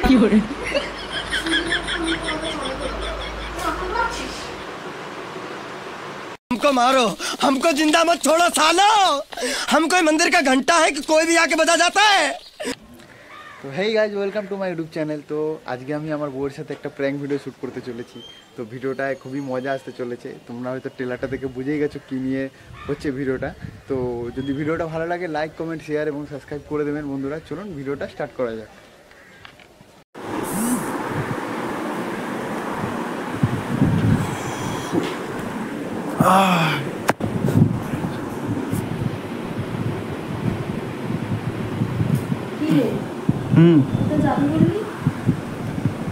কি করে हमको मारो, हमको जिंदा मत छोड़ो सालो। हम कोई मंदिर का घंटा है कि कोई भी आके बजा जाता है। তো hey guys, welcome to my YouTube channel. তো আজকে আমি আমার বউয়ের সাথে একটা প্র্যাঙ্ক ভিডিও শ্যুট করতে চলেছি। তো ভিডিওটায় খুবই মজা আসতে চলেছে। তোমরা হয়তো ট্রেলারটা দেখে বুঝেই গেছো কী নিয়ে হচ্ছে ভিডিওটা। তো যদি ভিডিওটা ভালো লাগে লাইক, কমেন্ট, শেয়ার এবং সাবস্ক্রাইব করে দেবেন বন্ধুরা। চলুন ভিডিওটা স্টার্ট করা যাক।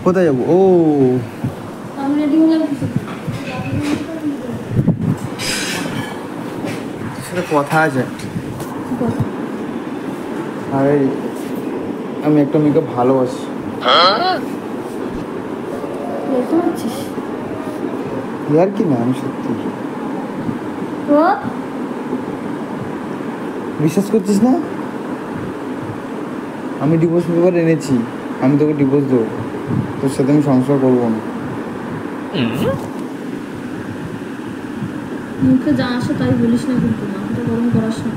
কোথায় যাবো? ও সেটা কথা আছে। আরে আমি একটা মেয়েকে ভালোবাসি। আর কি না, আমি সত্যি। বিশ্বাস করছিস না? আমি ডিভোর্স পেপার এনেছি, আমি তোকে ডিভোর্স দেবো, তোর সাথে আমি সংসার করবো না। মুখে যা আসে তাই বলিস না, কিন্তু মাথাটা গরম করাস না।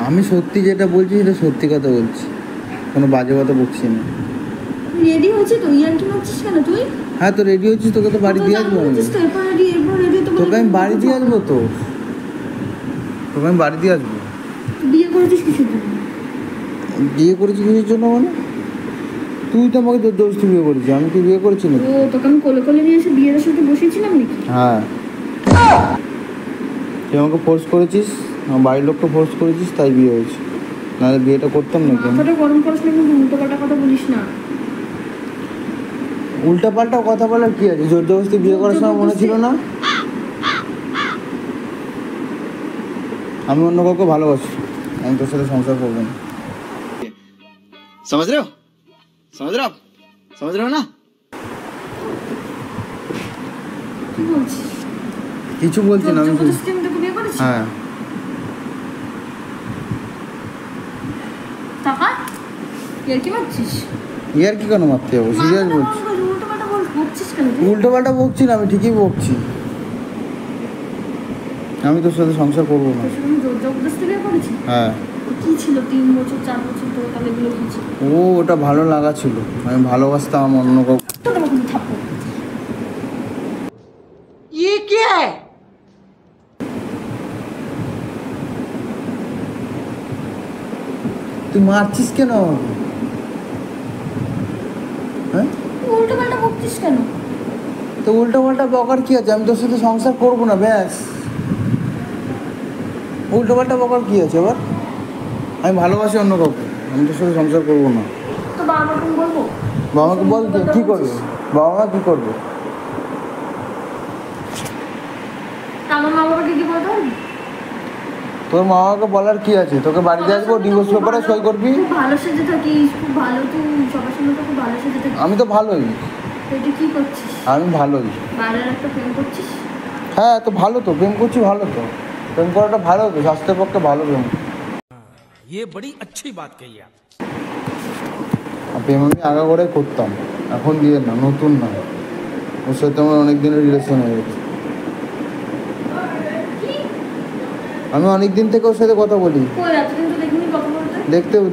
আমি সত্যি যেটা বলছি সেটা সত্যি কথা বলছি, কোনো বাজে কথা বলছি না। রেডি হয়েছি তো, ইয়ার কি মারছিস কেন তুই? হ্যাঁ তো রেডি হচ্ছিস, তোকে তো বাড়ি দিয়ে আসবো। তোকে আমি বাড়ি দিয়ে আসবো, তোকে আমি বাড়ি দিয়ে আসবো। বিয়ে করেছিস কিসের জন্য? বিয়ে করেছি কিসের জন্য মানে? তুই তো আমাকে তোর দোস্ত বিয়ে করেছিস, আমি কি বিয়ে করেছি না? ও তোকে আমি কোলে কোলে নিয়ে এসে বিয়ের সাথে বসেছিলাম নাকি? হ্যাঁ, তুই আমাকে ফোর্স করেছিস, আমার বাড়ির লোককে ফোর্স করেছিস, তাই বিয়ে হয়েছে, নাহলে বিয়েটা করতাম না। মাথাটা গরম করিস না, কিন্তু উল্টোপাল্টা কথা বলিস না। উল্টাপাল্টা কথা বলার কি আছে? জোর জবরদস্তি বিয়ে করার সময় মনে ছিল না আমি অন্য কাউকে ভালোবাসি, আমি তোর সাথে সংসার করবো না। समझ रहे हो? समझ रहे हो आप? समझ रहे हो ना? কি বলছিস? কিছু বলছি না, আমি জবরদস্তি আমি তোকে বিয়ে করেছি? হ্যাঁ। টাকা ইয়ার কি মারছিস? ইয়ার কি কেন মারতে যাবো? সিরিয়াস বলছি। উল্টোপাল্টা বলছিস কেন? উল্টো পাল্টা বকছি না, আমি ঠিকই বকছি। আমি তোর সাথে সংসার করবো না। জোর জবরদস্তি বিয়ে করেছি? হ্যাঁ। কি ছিল 3 বছর 4 বছর ধরে, তাহলে এগুলো কি ছিল? ও ওটা ভালো লাগা ছিল, আমি ভালোবাসতাম অন্য কাউকে। তোর মতো থাপ্পড়। ये क्या है? তুই মারছিস কেন? হ্যাঁ, উল্টোপাল্টা বকছিস কেন? তো উল্টো পাল্টা বকার কি আছে? আমি তোর সাথে সংসার করবো না, ব্যাস। উল্টো পাল্টা বকার কি আছে? এবার আমি ভালোবাসি অন্য কাউকে, আমি তোর সাথে সংসার করবো না। তো বাবা মাকে বলবো? বাবা মাকে বল, কি করবে বাবা মা? কি করবে? আমার মা বাবাকে কি বলতে হবে? তোর মা বাবাকে বলার কি আছে? তোকে বাড়িতে আসবো, ডিভোর্স পেপারে সই করবি। খুব ভালো সেজে থাকিস, খুব ভালো, তুই সবার সামনে তো খুব ভালো সেজে থাকিস। আমি তো ভালোই। তুই কি করছিস? আমি ভালোই। বাইরের একটা প্রেম করছিস? হ্যাঁ তো ভালো, তো প্রেম করছি, ভালো তো। প্রেম করাটা ভালো তো, স্বাস্থ্যের পক্ষে ভালো প্রেম। ये बड़ी अच्छी बात कही आप। প্রেম আমি আগা করে করতাম, এখন দিয়ে না, নতুন না। ওর সাথে আমার অনেক দিনের রিলেশন হয়ে গেছে। আমি অনেক দিন থেকে ওর সাথে কথা বলি। কই এতদিন তো দেখিনি কথা বলতে?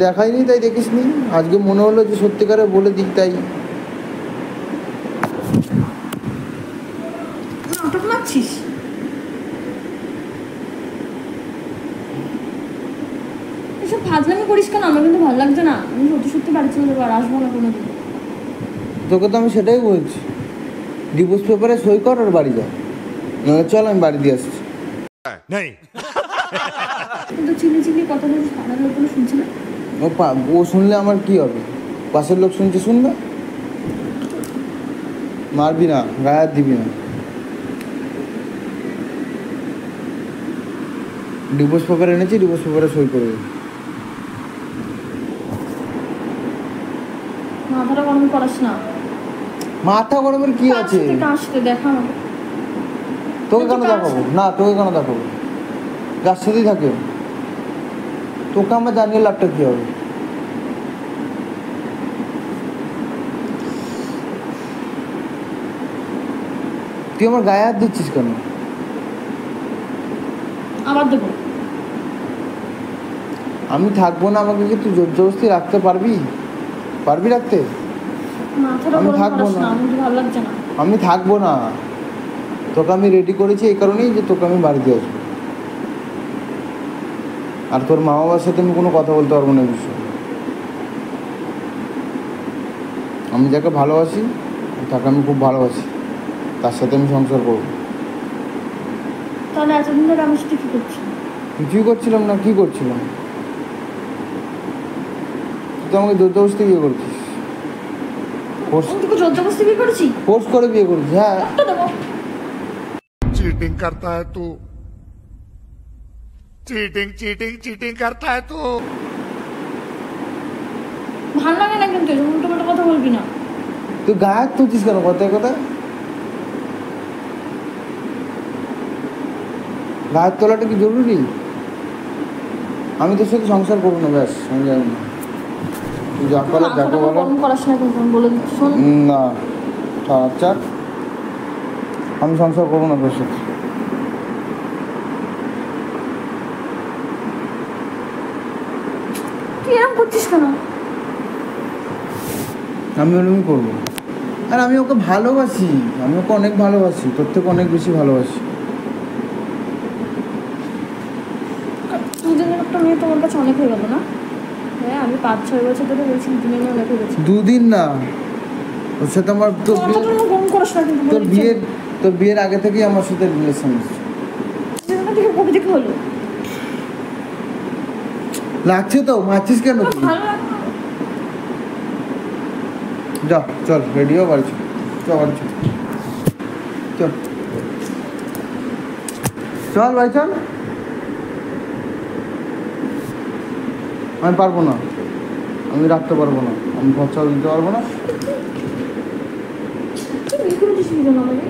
দেখাইনি, তাই দেখিসনি। আজকে মনে হলো যে সত্যিকারে বলে দিক, তাই। নাটক মারছিস? এসব ফাজলামি করিস কেন? আমার কিন্তু ভালো লাগছে না। আমি সত্যি সত্যি বাড়ি চলে যাবো, আর আসবো না কোনোদিন। তোকে তো আমি সেটাই বলছি, ডিভোর্স পেপারে সই কর আর বাড়ি যা, নাহলে চল আমি বাড়ি দিয়ে আসছি। কিন্তু চিলি চিলি কথা বলছিস, পাড়ার লোকগুলো শুনছে না? ও শুনলে আমার কি হবে? পাশের লোক শুনছে, শুনবে। মারবি না, গায়ে হাত দিবি না। ডিভোর্স পেপার এনেছি, ডিভোর্স পেপারে সই করবে। মাথাটা গরম করাস না। মাথা গরমের কি আছে? আসতে দেখা আমাকে। তোকে কেন দেখাবো? না তোকে কেন দেখাবো? যার সাথেই থাকে। তোকে আমার জানিয়ে লাভটা কি হবে? তুই আমার গায়ে হাত দিচ্ছিস কেন? আবার দেবো। আমি থাকবো না, আমাকে কি তুই জোর জবরদস্তি রাখতে পারবি? পারবি রাখতে? মাথাটা আমি গরম থাকবো করিস না। না, আমার তো ভালো লাগছে না। আমি থাকবো না। তোকে আমি রেডি করেছি এই কারণেই যে তোকে আমি বাড়িতে আসবো। আর তোর মা বাবার সাথে আমি কোনো কথা বলতে পারবো না এই বিষয়ে। আমি যাকে ভালোবাসি তাকে আমি খুব ভালোবাসি, তার সাথে আমি সংসার করবো। তাহলে এতদিন ধরে আমার সাথে কি করছিস? কিছুই করছিলাম না। কি করছিলাম? তুই তো আমাকে জোর জবরদস্তি বিয়ে করছিস। আমি তোকে জোর জবরদস্তি বিয়ে করেছি? ফোর্স করে বিয়ে করছিস? হ্যাঁ। তো দেবো। चीटिंग करता है तू चीटिंग चीटिंग चीटिंग करता है तू ভালো লাগে না কিন্তু এরকম উল্টো কথা বলবি না। তুই গায়ে হাত তুলছিস কেন? কথায় কথা গায়ে হাত তোলাটা কি জরুরি? আমি তোর সাথে সংসার করবো না, ব্যাস। আমি যাবো না। তুই যা করার মাথাটা যাকে বলার। গরম করাস না কিন্তু, আমি বলে দিচ্ছি শোন। না, আচ্ছা, আমি সংসার করবো না তোর সাথে। তুই এরকম করছিস কেন? আমি ওরকমই করবো। আর আমি ওকে ভালোবাসি, আমি ওকে অনেক ভালোবাসি, তোর থেকে অনেক বেশি ভালোবাসি। দুদিনের একটা মেয়ে তোমার কাছে অনেক হয়ে গেল না? হ্যাঁ, আমি 5-6 বছর ধরে বলছি দুদিনের মেয়ে অনেক হয়ে গেছে। দুদিন না, ওর সাথে আমার মাথাটা গরম করিস না কিন্তু, তোর বিয়ের আগে থেকেই আমার সাথে রিলেশন আছে। কবে থেকে হলো? লাগছে তো? মারছিস কেন তুই? ভালো লাগে না। যা, চল রেডি হো, বাড়ি চল। চল বাড়ি চল, চল চল বাড়ি চল। আমি পারবো না, আমি রাখতে পারবো না, আমি খরচা দিতে পারবো না। তুই বিয়ে করেছিস কি জন্য আমাকে?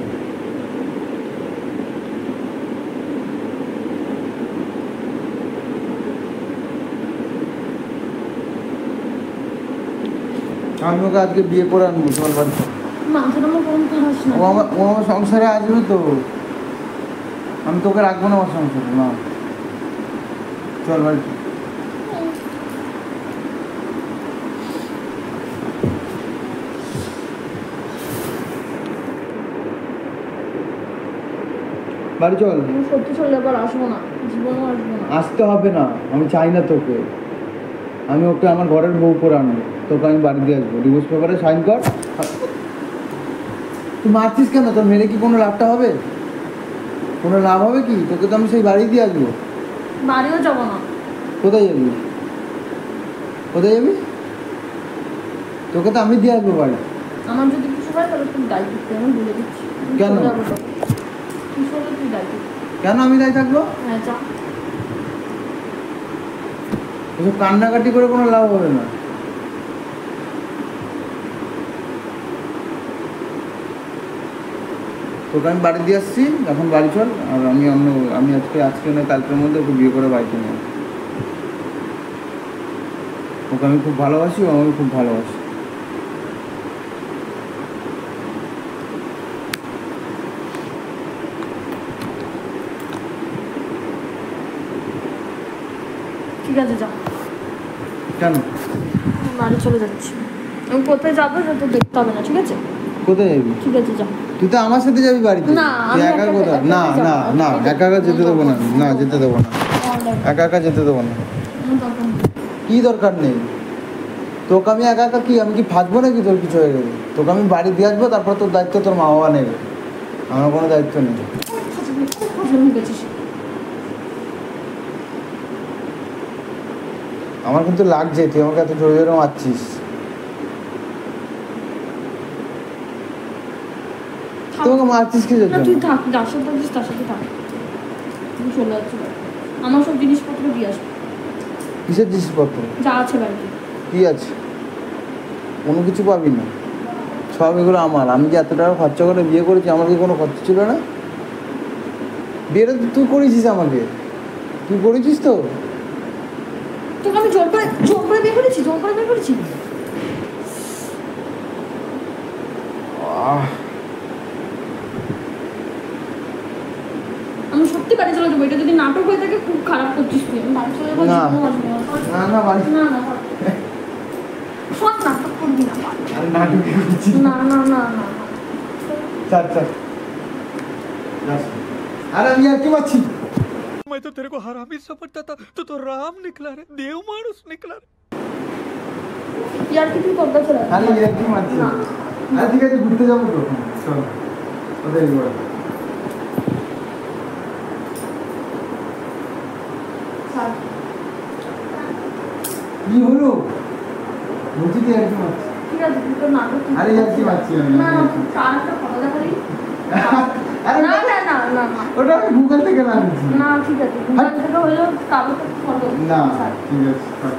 আমি ওকে আজকে বিয়ে করে আনবো, চল বাড়ি চল। মাথাটা আমার গরম করাস না। ও আমার সংসারে আসবে তো, আমি তোকে রাখবো না আমার সংসারে, না। চল বাড়ি চল। বাড়ি চল। আমি সত্যি চলে আবার আসবো না, জীবনেও আসবো না। আসতে হবে না, আমি চাই না তোকে। আমি ওকে আমার ঘরের বউ করে আনবো, তোকে আমি বাড়ি দিয়ে আসবো। ডিভোর্স পেপারে সাইন কর। তুই মারছিস কেন? তোর মেরে কি কোনো লাভটা হবে? কোনো লাভ হবে কি? তোকে তো আমি সেই বাড়ি দিয়ে আসবো। বাড়িও যাবো না। কোথায় যাবি? কোথায় যাবি? তোকে তো আমি দিয়ে আসবো বাড়ি। আমার যদি কিছু হয় তাহলে তুই দায়ী করতে, আমি বলে দিচ্ছি। আমি কেন? চলে যাবো তো। তুই চলে, তুই দায়ী করতে। কেন আমি দায়ী থাকবো? হ্যাঁ, যা। এসব কান্নাকাটি করে কোনো লাভ হবে না। তোকে আমি বাড়ি দিয়ে আসছি, এখন বাড়ি চল। আর আমি আজকে নয় কালকের মধ্যে ওকে বিয়ে করে বাড়িতে নেব। ওকে আমি খুব ভালোবাসি, ও আমাকে খুব ভালোবাসি। ঠিক আছে, যা। কেন? আমি বাড়ি চলে যাচ্ছি। আমি কোথায় যাবো সেটা দেখতে হবে না, ঠিক আছে? কোথায় যাবি? ঠিক আছে, যা। তুই তো আমার সাথে যাবি বাড়িতে। না, তুই আমি একা একা কোথায়? একা না যাবো। না না, একা একা যেতে দেবো না, না যেতে দেবো না, একা একা যেতে দেবো না। আমার দরকার নেই। কি দরকার নেই? তোকে আমি একা একা কি, আমি কি ফাঁসবো নাকি তোর কিছু হয়ে গেলে? তোকে আমি বাড়ি দিয়ে আসবো, তারপর তোর দায়িত্ব তোর মা বাবা নেবে, আমার কোনো দায়িত্ব নেই। হয়ে গেছিস। আমার কিন্তু লাগছে, তুই আমাকে এত জোরে জোরে মারছিস। তোমাকে মারছিস কি না, জন্য? তুই থাক, যার সাথে থাকিস তার সাথে থাক। আমি চলে যাচ্ছি বাড়ি। আমার সব জিনিসপত্র দিয়ে আসবো, কিসের জিনিসপত্র? যা আছে বাড়িতে। কি আছে? কোনো কিছু পাবি না, সব এগুলো আমার। আমি যে এত টাকা খরচা করে বিয়ে করেছি, আমার কি কোনো খরচা ছিল না? বিয়েটা তো তুই করেছিস আমাকে, তুই করেছিস তো। তোকে আমি জোর করে বের করেছি, জোর করে বের করেছি। আমি সত্যি বাড়ি চলে যাবো, এটা যদি নাটক হয়ে থাকে খুব খারাপ করছিস তুই। আমি বাড়ি চলে যাবো, না। জীবনেও আসবো না। না না বাড়ি না না সব নাটক করবি না। আরে নাটক করছি না না না না চল চল আরে আমি আর কি মারছি मैं तो तेरे को हरामी समझता था, तू तो राम निकला रे, देव मानुस निकला रे। ইয়ার কি তুই করতে চলে আরে আর কি মারছি না। আরে ঠিক আছে ঘুরতে যাবো তো চল ওদের ঘরে স্যার কি হলো বলছি তুই আর কি মারছি ঠিক আছে তুই তো নাটক করছিস। আরে আর কি মারছি আমি না না তুই আর একটা কথা দেখালি। আরে না না না না না ওটা আমি গুগল থেকে বানিয়েছি না ঠিক আছে গুগল থেকে হলেও কাগজে ফটো না ঠিক আছে থাক।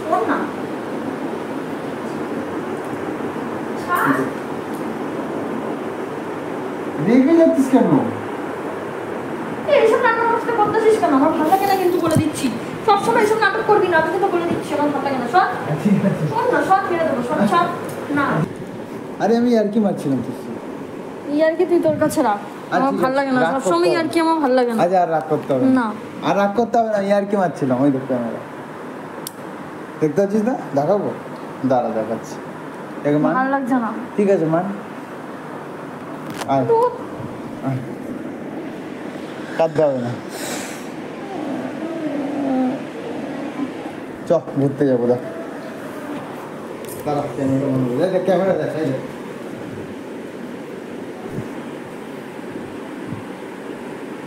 কোন না ছাড়। রেগে যাচ্ছিস কেন এই এইসব নাটক করতেছিস কেন? আমার ভালো লাগে না কিন্তু বলে দিচ্ছি। সবসময় এইসব নাটক করবি না, আমি কিন্তু বলে দিচ্ছি আমার ভালো লাগে না। সব ঠিক আছে শোন না, সব ফিরে দেবো, সব সব না। আরে আমি আর কি মারছিলাম তোর ইয়ার কি তুই তোর কাছে রাখ, আমার ভালো লাগে না সবসময়। ইয়ার কি আমার ভালো লাগে না। আজ আর রাগ করতে হবে না। আর রাগ করতে হবে না ইয়ার কি মারছিলাম ওই দেখতে আমরা দেখতে পাচ্ছিস না দেখাবো দাঁড়া দেখাচ্ছি দেখ মান ভালো লাগছে না। ঠিক আছে মান আয় তো আয় কাঁদতে হবে না চ ঘুরতে যাবো দেখ দাঁড়া ক্যামেরা বন্ধ করে দেখ ক্যামেরা দেখ এই দেখ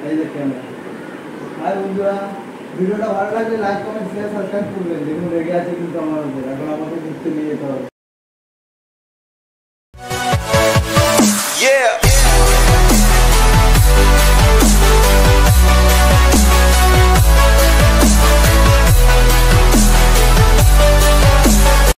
এই দেখ ক্যামেরা আর বন্ধুরা ভিডিওটা ভালো লাগলে লাইক কমেন্ট শেয়ার সাবস্ক্রাইব করবেন দেখুন রেগে আছে কিন্তু আমার উপর এখন আমাকে ঘুরতে নিয়ে যেতে হবে